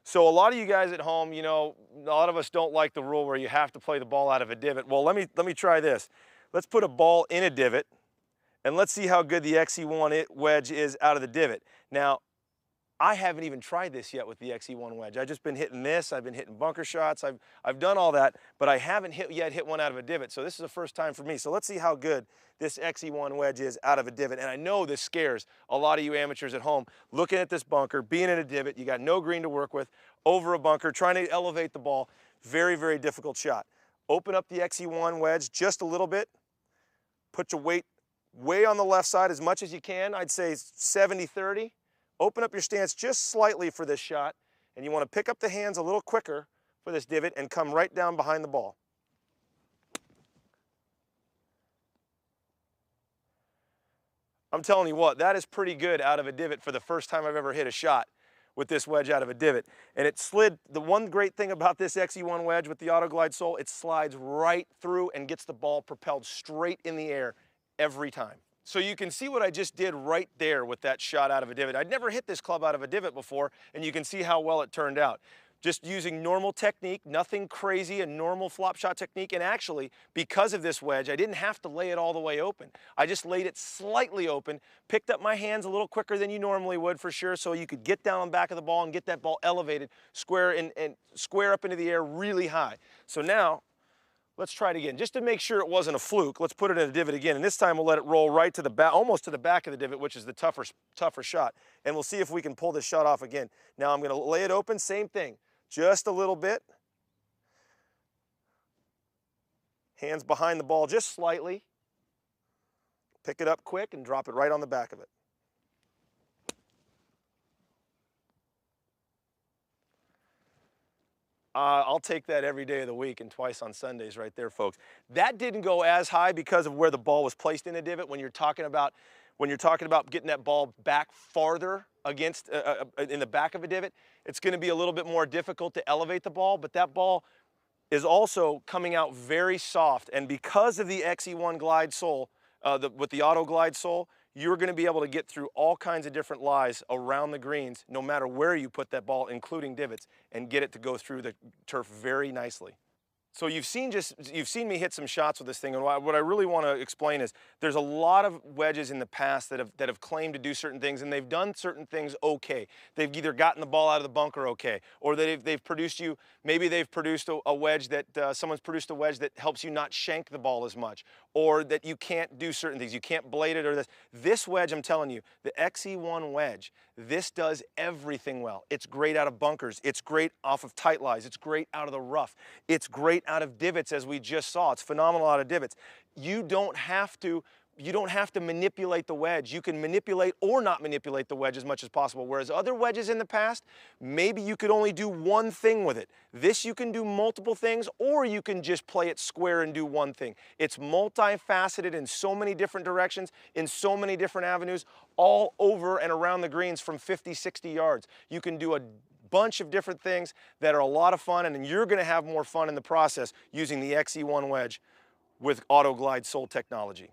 So a lot of you guys at home, you know, a lot of us don't like the rule where you have to play the ball out of a divot. Well, let me try this. Let's put a ball in a divot, and let's see how good the xE1 wedge is out of the divot. Now, I haven't even tried this yet with the xE1 wedge. I've just been hitting this, I've been hitting bunker shots, I've done all that, but I haven't yet hit one out of a divot. So this is the first time for me. So let's see how good this xE1 wedge is out of a divot. And I know this scares a lot of you amateurs at home looking at this bunker, being in a divot, you got no green to work with, over a bunker, trying to elevate the ball. Very, very difficult shot. Open up the xE1 wedge just a little bit, put your weight way on the left side as much as you can. I'd say 70-30. Open up your stance just slightly for this shot, and you want to pick up the hands a little quicker for this divot and come right down behind the ball. I'm telling you what, that is pretty good out of a divot for the first time I've ever hit a shot with this wedge out of a divot. And it slid, the one great thing about this xE1 wedge with the Auto Glide sole, it slides right through and gets the ball propelled straight in the air every time. So you can see what I just did right there with that shot out of a divot. I'd never hit this club out of a divot before, and you can see how well it turned out. Just using normal technique, nothing crazy, a normal flop shot technique. And actually, because of this wedge, I didn't have to lay it all the way open. I just laid it slightly open, picked up my hands a little quicker than you normally would for sure, so you could get down on the back of the ball and get that ball elevated, square up into the air really high. So now, let's try it again. Just to make sure it wasn't a fluke, let's put it in a divot again. And this time we'll let it roll right to the back, almost to the back of the divot, which is the tougher shot. And we'll see if we can pull this shot off again. Now I'm gonna lay it open, same thing. Just a little bit. Hands behind the ball just slightly. Pick it up quick and drop it right on the back of it. I'll take that every day of the week and twice on Sundays right there, folks. That didn't go as high because of where the ball was placed in the divot. When you're talking about getting that ball back farther against in the back of a divot, it's going to be a little bit more difficult to elevate the ball, but that ball is also coming out very soft. And because of the xE1 Glide sole, with the Auto Glide sole, you're going to be able to get through all kinds of different lies around the greens, no matter where you put that ball, including divots, and get it to go through the turf very nicely. So you've seen me hit some shots with this thing, and what I really want to explain is there's a lot of wedges in the past that have claimed to do certain things, and they've done certain things okay. They've either gotten the ball out of the bunker okay, or they've produced you, maybe they've produced a wedge that, someone's produced a wedge that helps you not shank the ball as much, or that you can't do certain things, you can't blade it or this. This wedge, I'm telling you, the xE1 wedge, this does everything well. It's great out of bunkers, it's great off of tight lies, it's great out of the rough, it's great out of divots, as we just saw. It's phenomenal out of divots. You don't have to manipulate the wedge. You can manipulate or not manipulate the wedge as much as possible. Whereas other wedges in the past, maybe you could only do one thing with it. This, you can do multiple things, or you can just play it square and do one thing. It's multifaceted in so many different directions, in so many different avenues, all over and around the greens from 50, 60 yards. You can do a bunch of different things that are a lot of fun, and you're going to have more fun in the process using the xE1 wedge with Auto Glide sole technology.